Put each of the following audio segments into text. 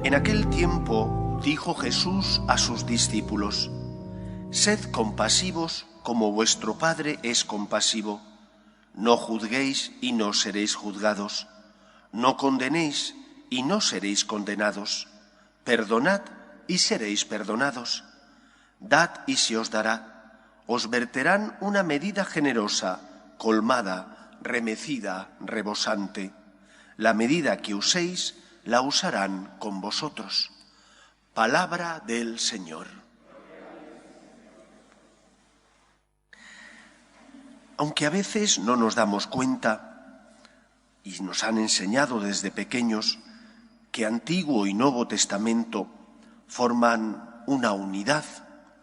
En aquel tiempo dijo Jesús a sus discípulos: «Sed compasivos como vuestro Padre es compasivo. No juzguéis y no seréis juzgados. No condenéis y no seréis condenados. Perdonad y seréis perdonados. Dad y se os dará. Os verterán una medida generosa, colmada, remecida, rebosante. La medida que uséis, la usarán con vosotros». Palabra del Señor. Aunque a veces no nos damos cuenta, y nos han enseñado desde pequeños, que Antiguo y Nuevo Testamento forman una unidad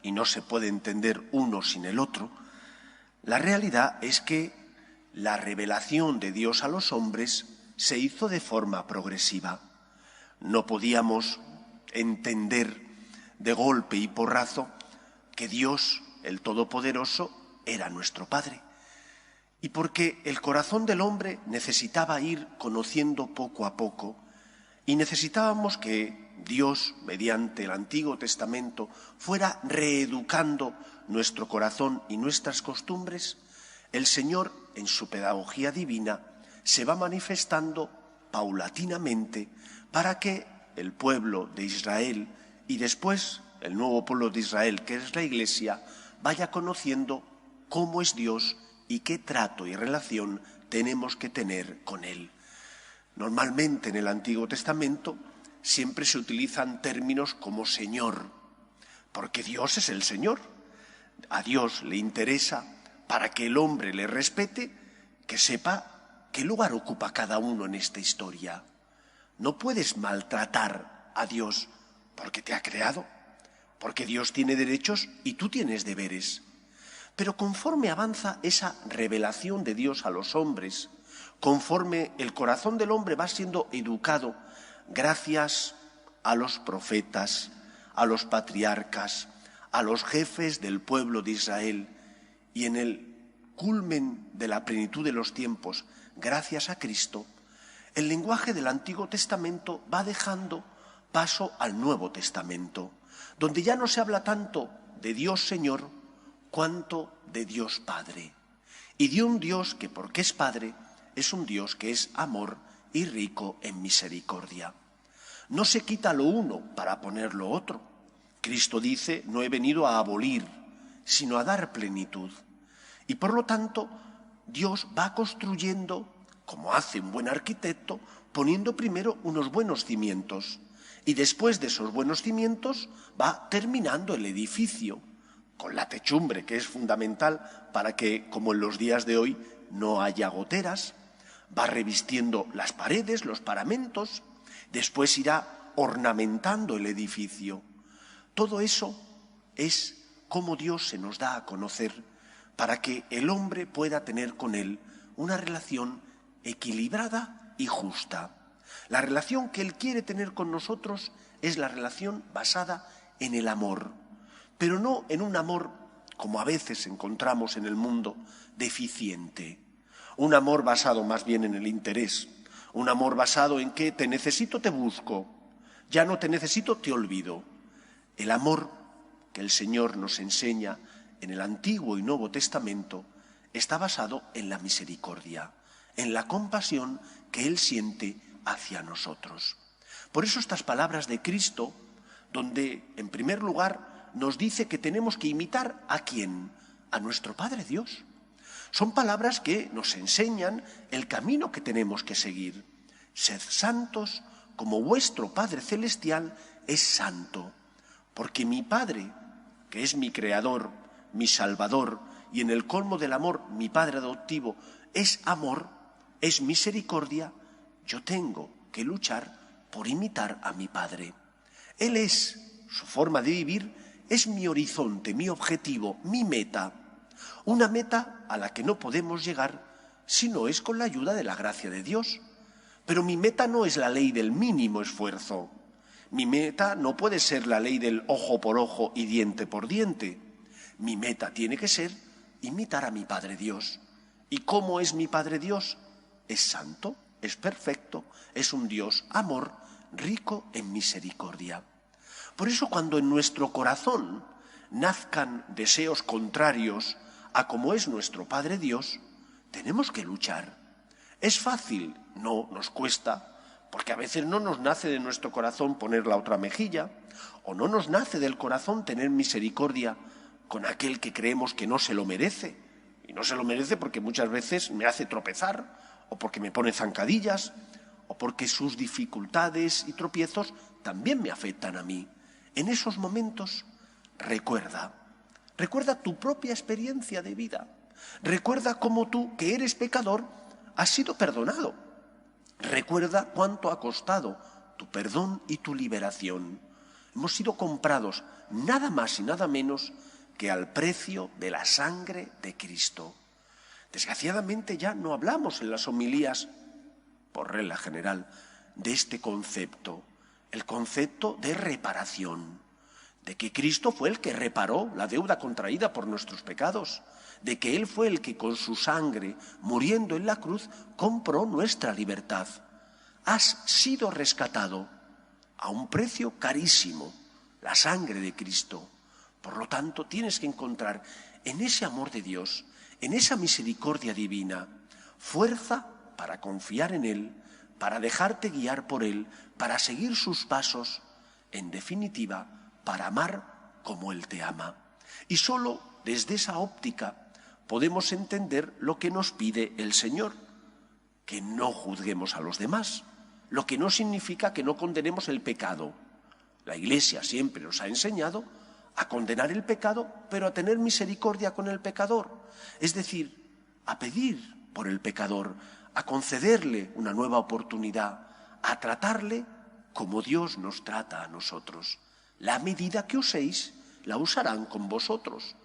y no se puede entender uno sin el otro, la realidad es que la revelación de Dios a los hombres se hizo de forma progresiva. No podíamos entender de golpe y porrazo que Dios, el Todopoderoso, era nuestro Padre. Y porque el corazón del hombre necesitaba ir conociendo poco a poco, y necesitábamos que Dios, mediante el Antiguo Testamento, fuera reeducando nuestro corazón y nuestras costumbres, el Señor, en su pedagogía divina, se va manifestando paulatinamente para que el pueblo de Israel y después el nuevo pueblo de Israel, que es la Iglesia, vaya conociendo cómo es Dios y qué trato y relación tenemos que tener con Él. Normalmente en el Antiguo Testamento siempre se utilizan términos como Señor, porque Dios es el Señor. A Dios le interesa, para que el hombre le respete, que sepa qué lugar ocupa cada uno en esta historia. No puedes maltratar a Dios porque te ha creado, porque Dios tiene derechos y tú tienes deberes. Pero conforme avanza esa revelación de Dios a los hombres, conforme el corazón del hombre va siendo educado gracias a los profetas, a los patriarcas, a los jefes del pueblo de Israel, y en el culmen de la plenitud de los tiempos, gracias a Cristo, el lenguaje del Antiguo Testamento va dejando paso al Nuevo Testamento, donde ya no se habla tanto de Dios Señor cuanto de Dios Padre, y de un Dios que, porque es Padre, es un Dios que es amor y rico en misericordia. No se quita lo uno para poner lo otro. Cristo dice: no he venido a abolir, sino a dar plenitud. Y por lo tanto, Dios va construyendo, como hace un buen arquitecto, poniendo primero unos buenos cimientos, y después de esos buenos cimientos va terminando el edificio, con la techumbre, que es fundamental para que, como en los días de hoy, no haya goteras. Va revistiendo las paredes, los paramentos, después irá ornamentando el edificio. Todo eso es como Dios se nos da a conocer para que el hombre pueda tener con Él una relación equilibrada y justa. La relación que Él quiere tener con nosotros es la relación basada en el amor, pero no en un amor, como a veces encontramos en el mundo, deficiente. Un amor basado más bien en el interés, un amor basado en que te necesito, te busco, ya no te necesito, te olvido. El amor que el Señor nos enseña en el Antiguo y Nuevo Testamento está basado en la misericordia, en la compasión que Él siente hacia nosotros. Por eso estas palabras de Cristo, donde en primer lugar nos dice que tenemos que imitar ¿a quién? A nuestro Padre Dios. Son palabras que nos enseñan el camino que tenemos que seguir. Sed santos como vuestro Padre Celestial es santo, porque mi Padre, que es mi Creador, mi Salvador, y en el colmo del amor, mi Padre adoptivo, es amor, es misericordia, yo tengo que luchar por imitar a mi Padre. Él es, su forma de vivir, es mi horizonte, mi objetivo, mi meta. Una meta a la que no podemos llegar si no es con la ayuda de la gracia de Dios. Pero mi meta no es la ley del mínimo esfuerzo. Mi meta no puede ser la ley del ojo por ojo y diente por diente. Mi meta tiene que ser imitar a mi Padre Dios. ¿Y cómo es mi Padre Dios? Es santo, es perfecto, es un Dios amor, rico en misericordia. Por eso cuando en nuestro corazón nazcan deseos contrarios a como es nuestro Padre Dios, tenemos que luchar. ¿Es fácil? No, nos cuesta, porque a veces no nos nace de nuestro corazón poner la otra mejilla, o no nos nace del corazón tener misericordia con aquel que creemos que no se lo merece. Y no se lo merece porque muchas veces me hace tropezar, o porque me pone zancadillas, o porque sus dificultades y tropiezos también me afectan a mí. En esos momentos, recuerda tu propia experiencia de vida. Recuerda cómo tú, que eres pecador, has sido perdonado. Recuerda cuánto ha costado tu perdón y tu liberación. Hemos sido comprados nada más y nada menos que al precio de la sangre de Cristo. Desgraciadamente ya no hablamos en las homilías, por regla general, de este concepto, el concepto de reparación, de que Cristo fue el que reparó la deuda contraída por nuestros pecados, de que Él fue el que con su sangre, muriendo en la cruz, compró nuestra libertad. Has sido rescatado a un precio carísimo, la sangre de Cristo. Por lo tanto, tienes que encontrar en ese amor de Dios, en esa misericordia divina, fuerza para confiar en Él, para dejarte guiar por Él, para seguir sus pasos, en definitiva, para amar como Él te ama. Y solo desde esa óptica podemos entender lo que nos pide el Señor, que no juzguemos a los demás, lo que no significa que no condenemos el pecado. La Iglesia siempre nos ha enseñado a condenar el pecado, pero a tener misericordia con el pecador, es decir, a pedir por el pecador, a concederle una nueva oportunidad, a tratarle como Dios nos trata a nosotros. La medida que uséis, la usarán con vosotros.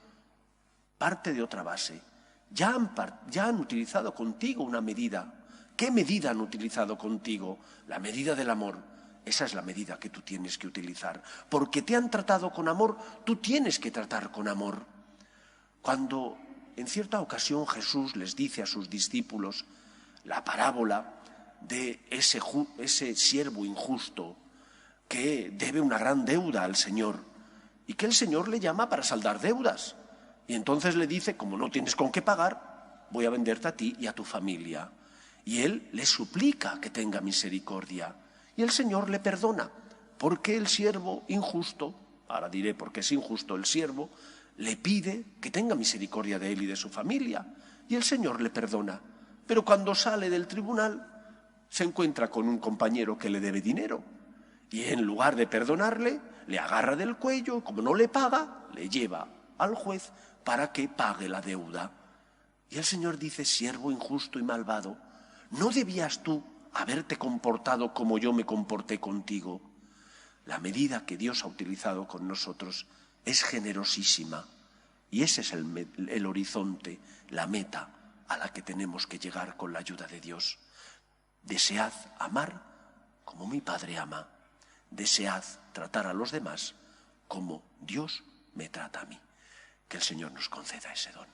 Parte de otra base. Ya han utilizado contigo una medida. ¿Qué medida han utilizado contigo? La medida del amor. Esa es la medida que tú tienes que utilizar. Porque te han tratado con amor, tú tienes que tratar con amor. Cuando en cierta ocasión Jesús les dice a sus discípulos la parábola de ese siervo injusto que debe una gran deuda al Señor y que el Señor le llama para saldar deudas. Y entonces le dice, como no tienes con qué pagar, voy a venderte a ti y a tu familia. Y él le suplica que tenga misericordia. Y el Señor le perdona, porque el siervo injusto, ahora diré por qué es injusto el siervo, le pide que tenga misericordia de él y de su familia. Y el Señor le perdona. Pero cuando sale del tribunal, se encuentra con un compañero que le debe dinero. Y en lugar de perdonarle, le agarra del cuello, como no le paga, le lleva al juez para que pague la deuda. Y el Señor dice, siervo injusto y malvado, ¿no debías tú haberte comportado como yo me comporté contigo? La medida que Dios ha utilizado con nosotros es generosísima. Y ese es el horizonte, la meta a la que tenemos que llegar con la ayuda de Dios. Desead amar como mi Padre ama. Desead tratar a los demás como Dios me trata a mí. Que el Señor nos conceda ese don.